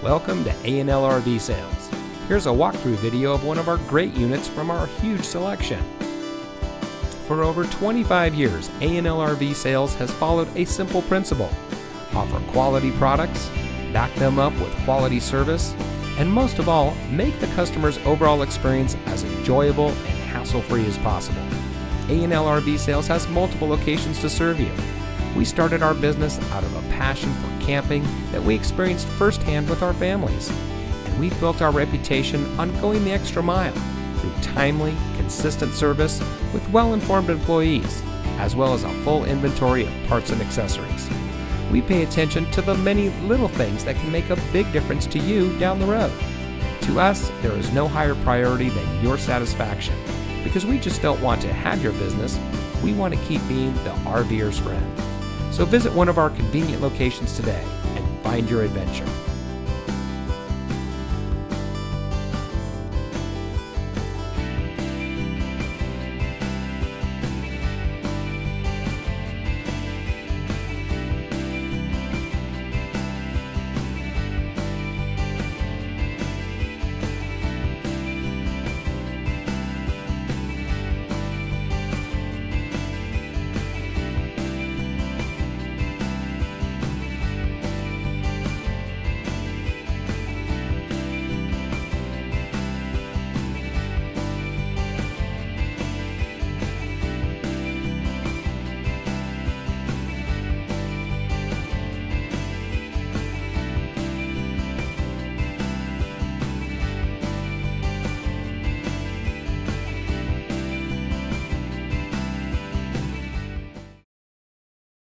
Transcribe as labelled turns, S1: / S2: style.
S1: Welcome to A&L RV Sales. Here's a walkthrough video of one of our great units from our huge selection. For over 25 years, A&L RV Sales has followed a simple principle: offer quality products, back them up with quality service, and most of all, make the customer's overall experience as enjoyable and hassle-free as possible. A&L RV Sales has multiple locations to serve you. We started our business out of a passion for camping that we experienced firsthand with our families. And we've built our reputation on going the extra mile through timely, consistent service with well-informed employees, as well as a full inventory of parts and accessories. We pay attention to the many little things that can make a big difference to you down the road. To us, there is no higher priority than your satisfaction, because we just don't want to have your business. We want to keep being the RVer's friend. So visit one of our convenient locations today and find your adventure.